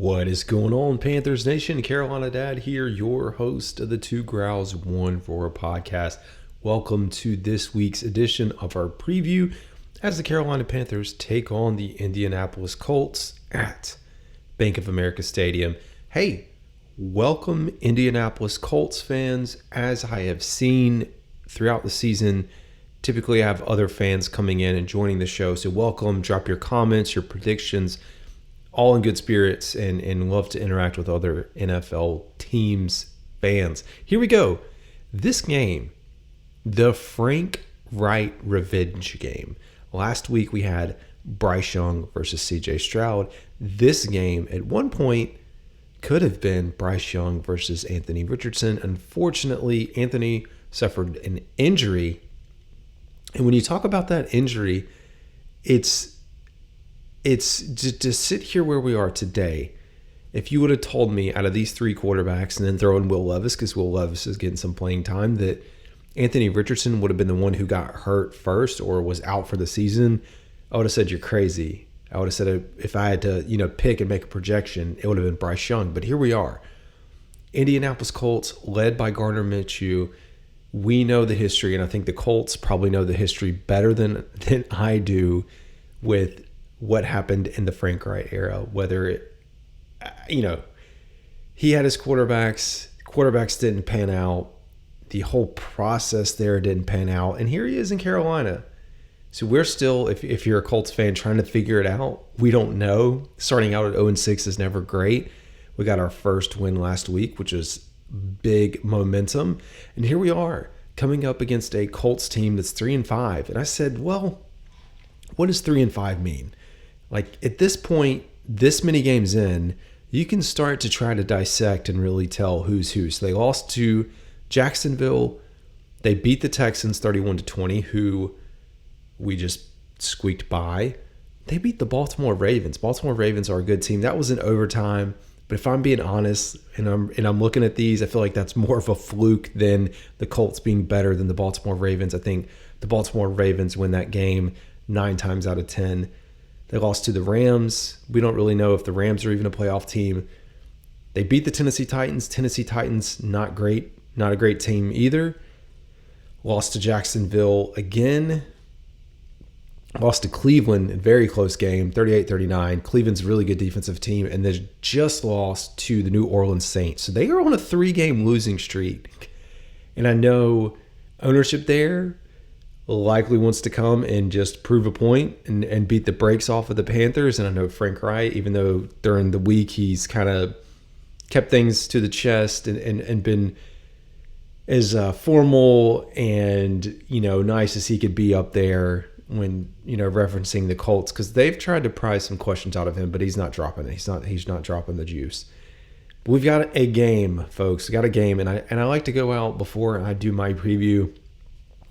What is going on, Panthers Nation? Carolina Dad here, your host of the Two Growls, One Roar podcast. Welcome to this week's edition of our preview as the Carolina Panthers take on the Indianapolis Colts at Bank of America Stadium. Hey, welcome Indianapolis Colts fans. As I have seen throughout the season, typically I have other fans coming in and joining the show. So welcome, drop your comments, your predictions, all in good spirits, and love to interact with other NFL teams, fans. Here we go. This game, the Frank Reich revenge game. Last week we had Bryce Young versus CJ Stroud. This game at one point could have been Bryce Young versus Anthony Richardson. Unfortunately, Anthony suffered an injury. And when you talk about that injury, it's to sit here where we are today. If you would have told me out of these three quarterbacks and then throw in Will Levis, because Will Levis is getting some playing time, that Anthony Richardson would have been the one who got hurt first or was out for the season, I would have said you're crazy. I would have said if I had to, pick and make a projection, it would have been Bryce Young. But here we are. Indianapolis Colts led by Gardner Minshew. We know the history, and I think the Colts probably know the history better than I do with what happened in the Frank Reich era. Whether he had his quarterbacks didn't pan out. The whole process there didn't pan out. And here he is in Carolina. So we're still, if you're a Colts fan, trying to figure it out. We don't know. Starting out at 0-6 is never great. We got our first win last week, which was big momentum. And here we are coming up against a Colts team that's 3-5. And I said, well, what does 3-5 mean? Like at this point, this many games in, you can start to try to dissect and really tell who's who. So they lost to Jacksonville. They beat the Texans 31-20, who we just squeaked by. They beat the Baltimore Ravens. Baltimore Ravens are a good team. That was in overtime. But if I'm being honest, and I'm looking at these, I feel like that's more of a fluke than the Colts being better than the Baltimore Ravens. I think the Baltimore Ravens win that game 9 times out of 10. They lost to the Rams. We don't really know if the Rams are even a playoff team. They beat the Tennessee Titans. Tennessee Titans, not great. Not a great team either. Lost to Jacksonville again. Lost to Cleveland, a very close game, 38-39. Cleveland's a really good defensive team, and they just lost to the New Orleans Saints. So they are on a 3-game losing streak. And I know ownership there likely wants to come and just prove a point and beat the brakes off of the Panthers. And I know Frank Reich, even though during the week he's kind of kept things to the chest and been as formal and, nice as he could be up there when, referencing the Colts, because they've tried to pry some questions out of him, but he's not dropping it. He's not dropping the juice. But we've got a game, folks. We got a game, and I like to go out before I do my preview.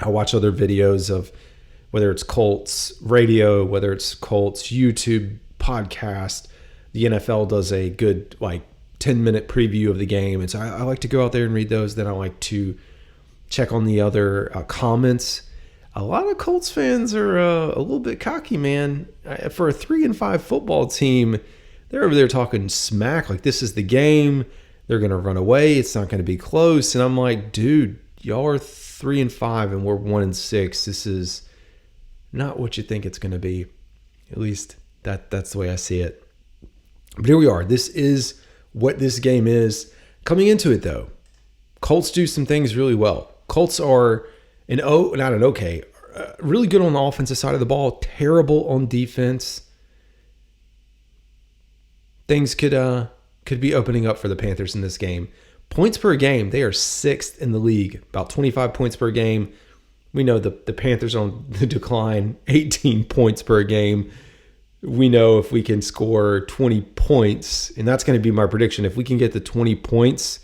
I watch other videos of whether it's Colts radio, whether it's Colts YouTube podcast. The NFL does a good 10-minute preview of the game, and so I like to go out there and read those. Then I like to check on the other comments. A lot of Colts fans are a little bit cocky, man. For a 3-5 football team, they're over there talking smack like this is the game. They're going to run away. It's not going to be close. And I'm like, dude, y'all are 3-5 and we're 1-6. This is not what you think it's going to be. At least that's the way I see it. But here we are. This is what this game is. Coming into it, though, Colts do some things really well. Colts are really good on the offensive side of the ball, terrible on defense. Things could be opening up for the Panthers in this game. Points per game, they are 6th in the league, about 25 points per game. We know the Panthers are on the decline, 18 points per game. We know if we can score 20 points, and that's going to be my prediction. If we can get the 20 points,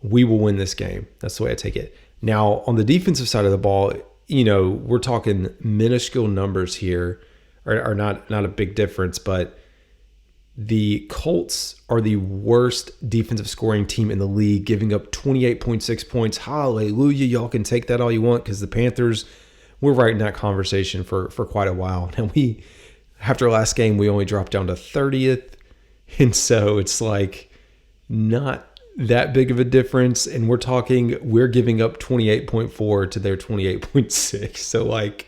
we will win this game. That's the way I take it. Now, on the defensive side of the ball, we're talking minuscule numbers here, or not a big difference, but the Colts are the worst defensive scoring team in the league, giving up 28.6 points. Hallelujah. Y'all can take that all you want, because the Panthers, we're right in that conversation for quite a while. And after last game, we only dropped down to 30th. And so it's like not that big of a difference. And we're giving up 28.4 to their 28.6. So like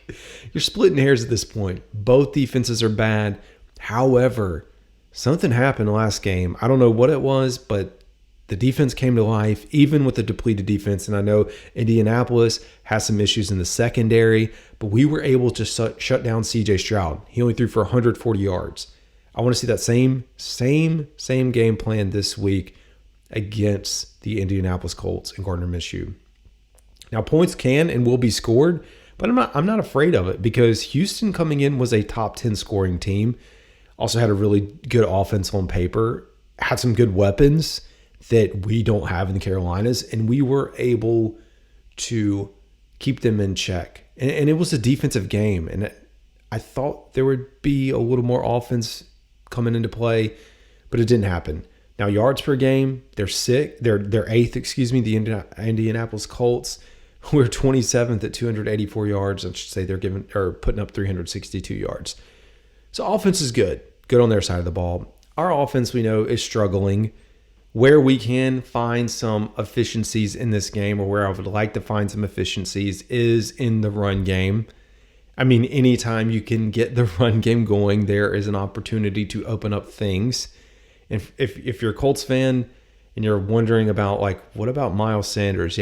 you're splitting hairs at this point. Both defenses are bad. However, something happened last game. I don't know what it was, but the defense came to life, even with the depleted defense. And I know Indianapolis has some issues in the secondary, but we were able to shut down C.J. Stroud. He only threw for 140 yards. I want to see that same game plan this week against the Indianapolis Colts and Gardner Minshew. Now, points can and will be scored, but I'm not afraid of it because Houston coming in was a top 10 scoring team. Also had a really good offense on paper, had some good weapons that we don't have in the Carolinas, and we were able to keep them in check. And it was a defensive game, and I thought there would be a little more offense coming into play, but it didn't happen. Now, yards per game, they're eighth, the Indianapolis Colts. We're 27th at 284 yards. I should say they're putting up 362 yards. So offense is good on their side of the ball. Our offense, we know, is struggling. Where we can find some efficiencies in this game, or where I would like to find some efficiencies, is in the run game. I mean, anytime you can get the run game going, there is an opportunity to open up things. And if you're a Colts fan and you're wondering about, like, what about Miles Sanders?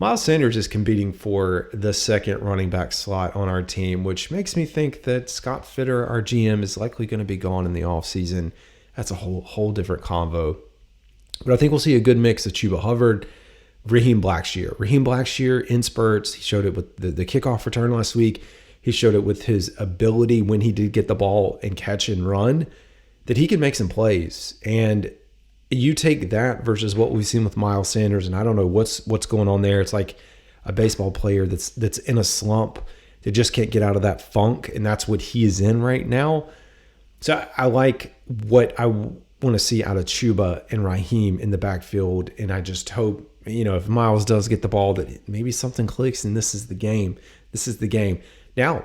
Miles Sanders is competing for the second running back slot on our team, which makes me think that Scott Fitter, our GM, is likely going to be gone in the offseason. That's a whole different convo. But I think we'll see a good mix of Chuba Hubbard, Raheem Blackshear. Raheem Blackshear in spurts. He showed it with the kickoff return last week. He showed it with his ability when he did get the ball and catch and run, that he can make some plays. And you take that versus what we've seen with Miles Sanders, and I don't know what's going on there. It's like a baseball player that's in a slump that just can't get out of that funk, and that's what he is in right now. So I like what I want to see out of Chuba and Raheem in the backfield, and I just hope, if Miles does get the ball, that maybe something clicks, and this is the game. Now,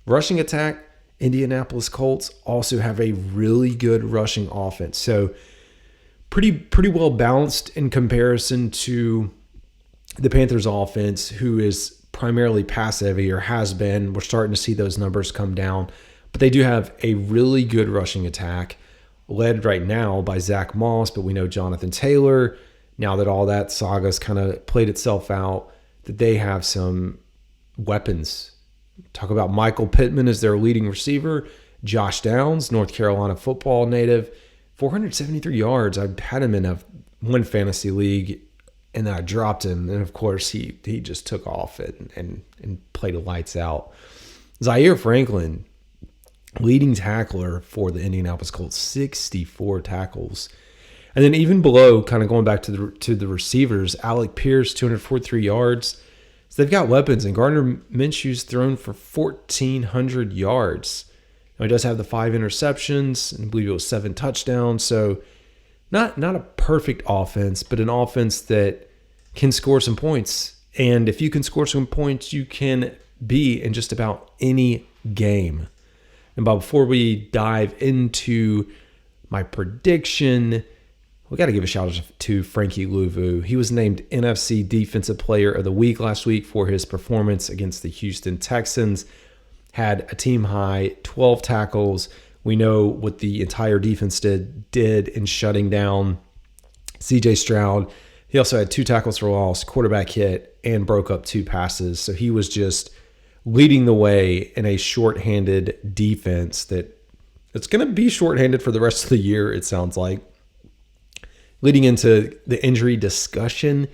rushing attack, Indianapolis Colts also have a really good rushing offense. So pretty well balanced in comparison to the Panthers offense, who is primarily pass heavy or has been. We're starting to see those numbers come down. But they do have a really good rushing attack, led right now by Zach Moss, but we know Jonathan Taylor, now that all that saga's kind of played itself out, that they have some weapons. Talk about Michael Pittman as their leading receiver, Josh Downs, North Carolina football native, 473 yards. I had him in one fantasy league, and then I dropped him, and of course he just took off and played the lights out. Zaire Franklin, leading tackler for the Indianapolis Colts, 64 tackles. And then even below, kind of going back to the receivers, Alec Pierce, 243 yards. So they've got weapons, and Gardner Minshew's thrown for 1,400 yards. Now, he does have the 5 interceptions, and I believe it was 7 touchdowns. So not a perfect offense, but an offense that can score some points. And if you can score some points, you can be in just about any game. And before we dive into my prediction, we got to give a shout out to Frankie Louvu. He was named NFC Defensive Player of the Week last week for his performance against the Houston Texans. Had a team high 12 tackles. We know what the entire defense did in shutting down C.J. Stroud. He also had 2 tackles for loss, quarterback hit, and broke up 2 passes. So he was just leading the way in a shorthanded defense it's going to be shorthanded for the rest of the year, it sounds like. Leading into the injury discussion,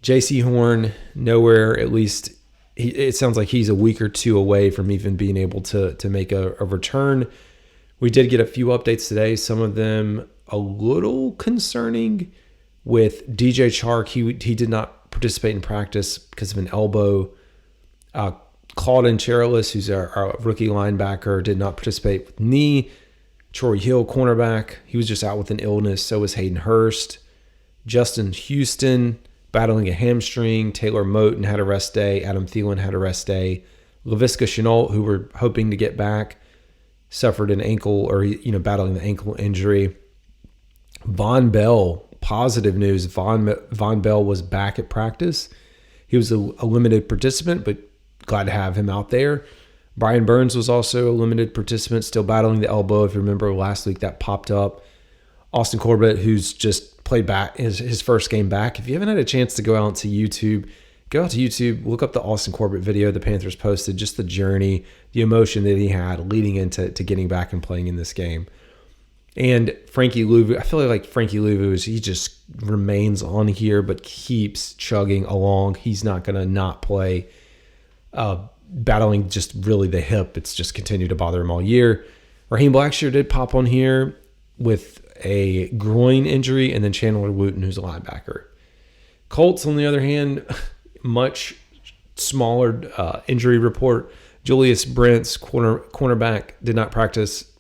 J.C. Horn, nowhere, at least it sounds like he's a week or 2 away from even being able to make a return. We did get a few updates today, some of them a little concerning. With DJ Chark, he did not participate in practice because of an elbow. Claudin Cherilus, who's our rookie linebacker, did not participate with knee. Troy Hill, cornerback, he was just out with an illness. So was Hayden Hurst. Justin Houston, battling a hamstring. Taylor Moton had a rest day. Adam Thielen had a rest day. Laviska Shenault, who we're hoping to get back, suffered an ankle or, battling the ankle injury. Von Bell, positive news. Von Bell was back at practice. He was a limited participant, but glad to have him out there. Brian Burns was also a limited participant, still battling the elbow. If you remember last week, that popped up. Austin Corbett, who's just played back his first game back. If you haven't had a chance to go out to YouTube, look up the Austin Corbett video the Panthers posted, just the journey, the emotion that he had leading into getting back and playing in this game. And Frankie Louvu, I feel like Frankie Louvu he just remains on here, but keeps chugging along. He's not going to not play. Battling just really the hip. It's just continued to bother him all year. Raheem Blackshear did pop on here with a groin injury, and then Chandler Wooten, who's a linebacker. Colts, on the other hand, much smaller injury report. Julius Brents, cornerback, did not practice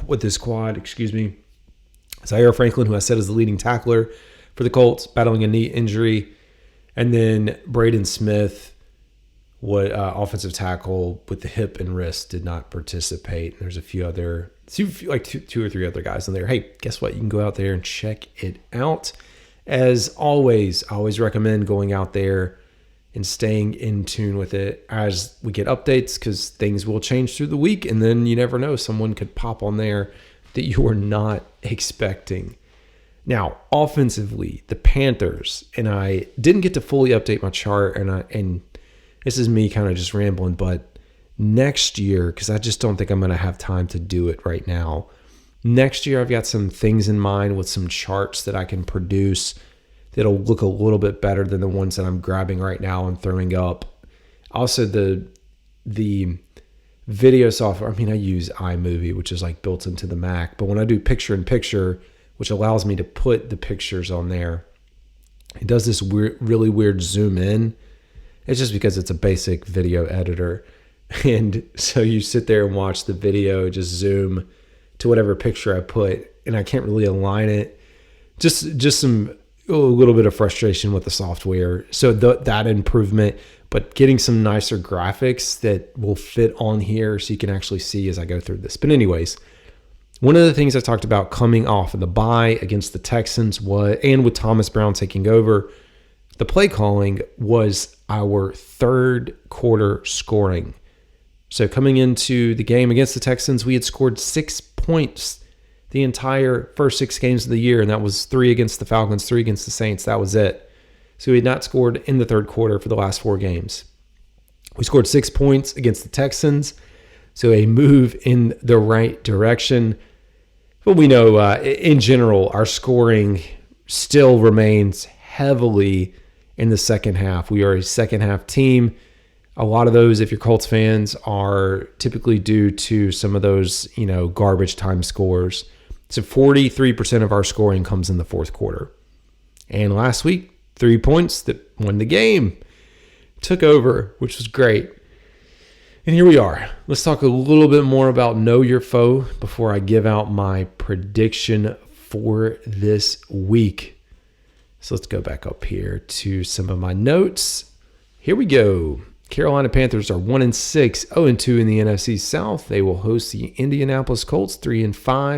with his quad, Zaire Franklin, who I said is the leading tackler for the Colts, battling a knee injury. And then Braden Smith, offensive tackle with the hip and wrist, did not participate. And there's a few other, two or three other guys in there. Hey, guess what? You can go out there and check it out. As always, I always recommend going out there and staying in tune with it as we get updates, because things will change through the week, and then you never know, someone could pop on there that you were not expecting. Now, offensively, the Panthers, and I didn't get to fully update my chart, and this is me kind of just rambling, but next year, because I just don't think I'm going to have time to do it right now. Next year, I've got some things in mind with some charts that I can produce that'll look a little bit better than the ones that I'm grabbing right now and throwing up. Also, the video software, I use iMovie, which is like built into the Mac. But when I do picture-in-picture, which allows me to put the pictures on there, it does this really weird zoom in. It's just because it's a basic video editor. And so you sit there and watch the video, just zoom to whatever picture I put, and I can't really align it. Just a little bit of frustration with the software. So that improvement, but getting some nicer graphics that will fit on here so you can actually see as I go through this. But anyways, one of the things I talked about coming off of the bye against the Texans and with Thomas Brown taking over, the play calling was our third quarter scoring. So coming into the game against the Texans, we had scored 6 points the entire first 6 games of the year, and that was 3 against the Falcons, 3 against the Saints. That was it. So we had not scored in the third quarter for the last 4 games. We scored 6 points against the Texans, so a move in the right direction. But we know, in general, our scoring still remains heavily in the second half. We are a second half team. A lot of those, if you're Colts fans, are typically due to some of those, garbage time scores. So 43% of our scoring comes in the fourth quarter. And last week, 3 points that won the game. Took over, which was great. And here we are. Let's talk a little bit more about Know Your Foe before I give out my prediction for this week. So let's go back up here to some of my notes. Here we go. Carolina Panthers are 1-6, 0-2 in the NFC South. They will host the Indianapolis Colts, 3-5,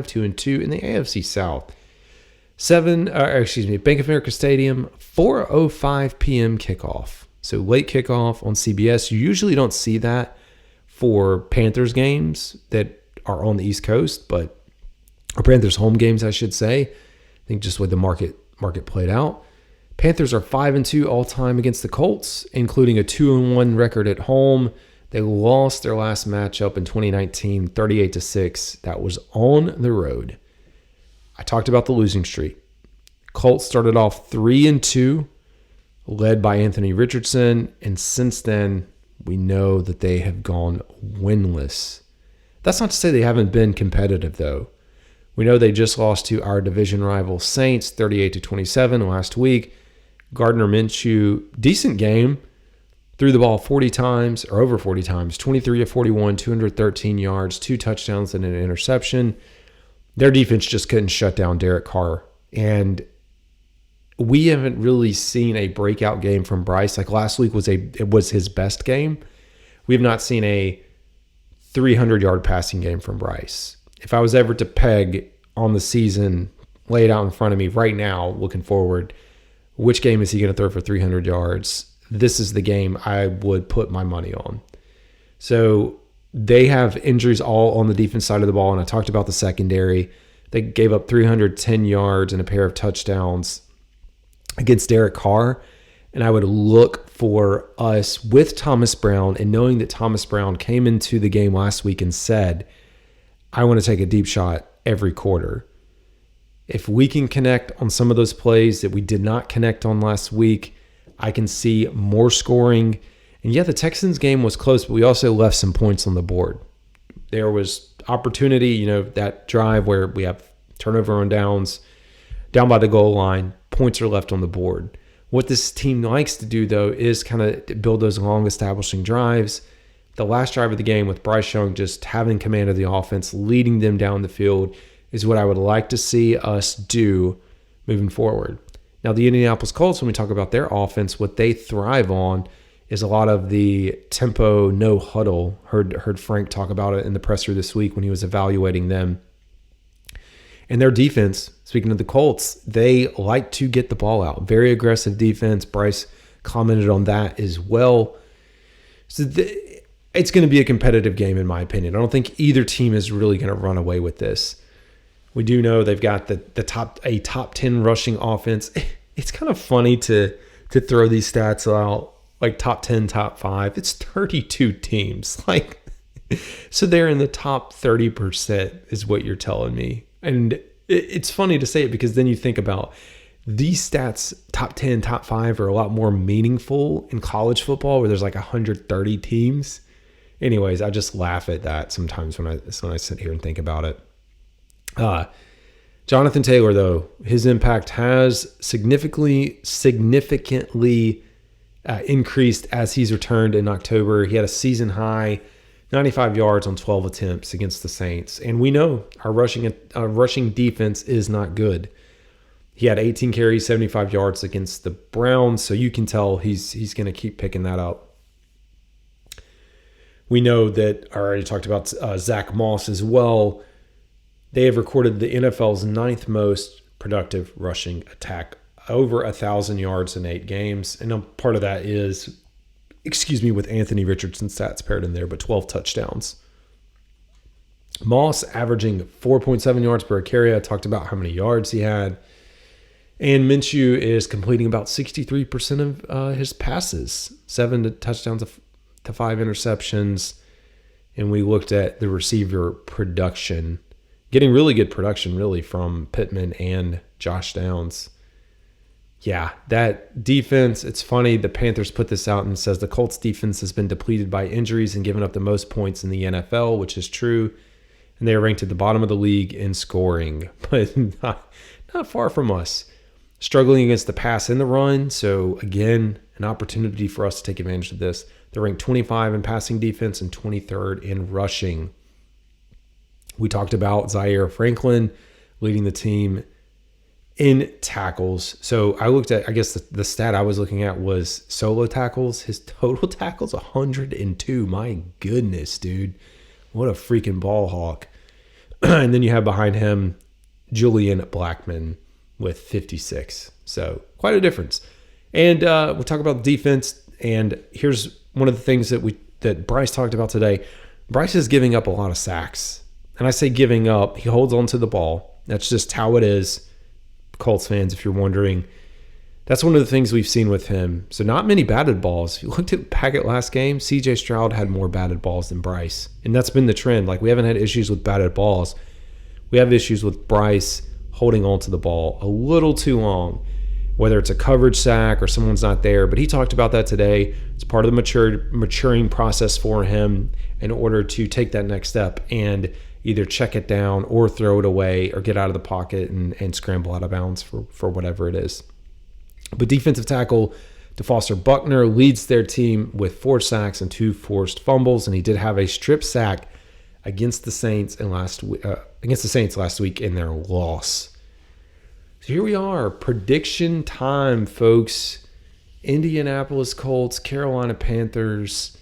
2-2 in the AFC South. Bank of America Stadium, 4:05 p.m. kickoff. So late kickoff on CBS. You usually don't see that for Panthers games that are on the East Coast, or Panthers home games, I should say. I think just with the market played out. Panthers are 5-2 all-time against the Colts, including a 2-1 record at home. They lost their last matchup in 2019, 38-6. That was on the road. I talked about the losing streak. Colts started off 3-2, led by Anthony Richardson, and since then, we know that they have gone winless. That's not to say they haven't been competitive, though. We know they just lost to our division rival Saints, 38-27 last week. Gardner Minshew, decent game, threw the ball 40 times, or over 40 times, 23 of 41, 213 yards, 2 touchdowns and an interception. Their defense just couldn't shut down Derek Carr. And we haven't really seen a breakout game from Bryce. Like last week was his best game. We have not seen a 300-yard passing game from Bryce. If I was ever to peg on the season, lay it out in front of me right now, looking forward, which game is he going to throw for 300 yards? This is the game I would put my money on. So they have injuries all on the defense side of the ball, and I talked about the secondary. They gave up 310 yards and a pair of touchdowns against Derek Carr, and I would look for us with Thomas Brown, and knowing that Thomas Brown came into the game last week and said, I want to take a deep shot every quarter. If we can connect on some of those plays that we did not connect on last week, I can see more scoring. And yeah, the Texans game was close, but we also left some points on the board. There was opportunity, that drive where we have turnover on downs, down by the goal line, points are left on the board. What this team likes to do, though, is kind of build those long establishing drives. The last drive of the game with Bryce Young just having command of the offense, leading them down the field, is what I would like to see us do moving forward. Now, the Indianapolis Colts, when we talk about their offense, what they thrive on is a lot of the tempo, no huddle. Heard Frank talk about it in the presser this week when he was evaluating them. And their defense, speaking of the Colts, they like to get the ball out. Very aggressive defense. Bryce commented on that as well. So it's going to be a competitive game, in my opinion. I don't think either team is really going to run away with this. We do know they've got the top 10 rushing offense. It's kind of funny to throw these stats out, like top 10, top 5. It's 32 teams. So they're in the top 30% is what you're telling me. And it's funny to say it because then you think about these stats, top 10, top 5, are a lot more meaningful in college football where there's 130 teams. Anyways, I just laugh at that sometimes when I sit here and think about it. Jonathan Taylor, though, his impact has significantly increased as he's returned in October. He had a season high 95 yards on 12 attempts against the Saints. And we know our rushing defense is not good. He had 18 carries, 75 yards against the Browns, so you can tell he's going to keep picking that up. We know that I already talked about Zach Moss as well. They have recorded the NFL's 9th most productive rushing attack, over 1,000 yards in 8 games. And part of that is, with Anthony Richardson stats paired in there, but 12 touchdowns. Moss averaging 4.7 yards per carry. I talked about how many yards he had. And Minshew is completing about 63% of his passes, 7 touchdowns to 5 interceptions. And we looked at the receiver production, getting really good production, really, from Pittman and Josh Downs. Yeah, that defense, it's funny. The Panthers put this out and says the Colts defense has been depleted by injuries and given up the most points in the NFL, which is true. And they are ranked at the bottom of the league in scoring, but not far from us. Struggling against the pass and the run. So again, an opportunity for us to take advantage of this. They're ranked 25 in passing defense and 23rd in rushing. We talked about Zaire Franklin leading the team in tackles. So I looked at, I guess the stat I was looking at was solo tackles. His total tackles, 102. My goodness, dude. What a freaking ball hawk. And then you have behind him Julian Blackman with 56. So quite a difference. And we'll talk about the defense. And here's one of the things that Bryce talked about today. Bryce is giving up a lot of sacks. And I say giving up, he holds on to the ball. That's just how it is. Colts fans, if you're wondering, that's one of the things we've seen with him. So not many batted balls. If you looked at Packett last game, CJ Stroud had more batted balls than Bryce. And that's been the trend. We haven't had issues with batted balls. We have issues with Bryce holding on to the ball a little too long, whether it's a coverage sack or someone's not there. But he talked about that today. It's part of the maturing process for him in order to take that next step and either check it down or throw it away or get out of the pocket and scramble out of bounds for whatever it is. But defensive tackle DeFoster Buckner leads their team with 4 sacks and 2 forced fumbles, and he did have a strip sack against the Saints last week in their loss. So here we are, prediction time, folks. Indianapolis Colts, Carolina Panthers.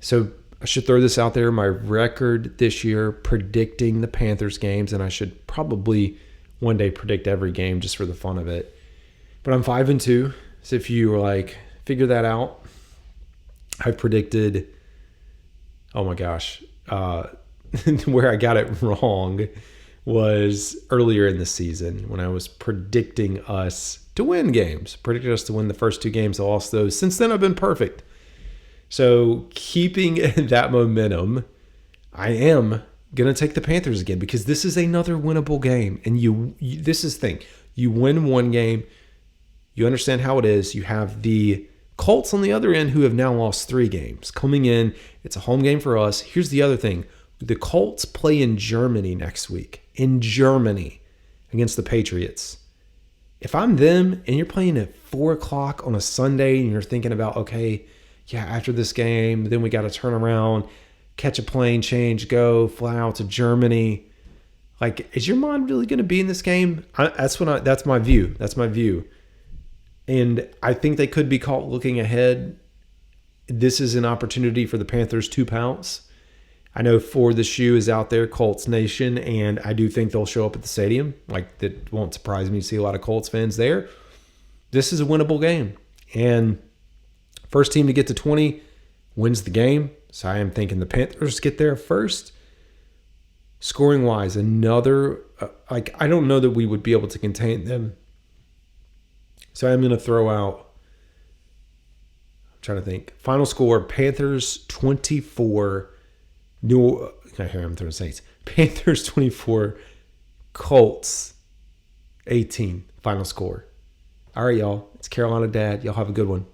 So I should throw this out there. My record this year predicting the Panthers games, and I should probably one day predict every game just for the fun of it. But I'm 5-2. So if you were like, figure that out, I've predicted, oh my gosh, where I got it wrong was earlier in the season when I was predicting us to win games. Predicted us to win the first 2 games. I lost those. Since then, I've been perfect. So keeping that momentum, I am going to take the Panthers again because this is another winnable game. And this is the thing. You win one game, you understand how it is. You have the Colts on the other end who have now lost 3 games. Coming in, it's a home game for us. Here's the other thing. The Colts play in Germany next week. In Germany against the Patriots. If I'm them and you're playing at 4 o'clock on a Sunday and you're thinking about, okay, yeah, after this game, then we got to turn around, catch a plane, change, go, fly out to Germany. Like, is your mind really going to be in this game? That's my view. That's my view. And I think they could be caught looking ahead. This is an opportunity for the Panthers to pounce. I know For the Shoe is out there, Colts Nation, and I do think they'll show up at the stadium. Like, that won't surprise me to see a lot of Colts fans there. This is a winnable game. And first team to get to 20 wins the game. So I am thinking the Panthers get there first. Scoring-wise, another, I don't know that we would be able to contain them. So I'm going to throw out, I'm trying to think. Final score, Panthers 24, I'm throwing Saints. Panthers 24, Colts 18, final score. All right, y'all. It's Carolina Dad. Y'all have a good one.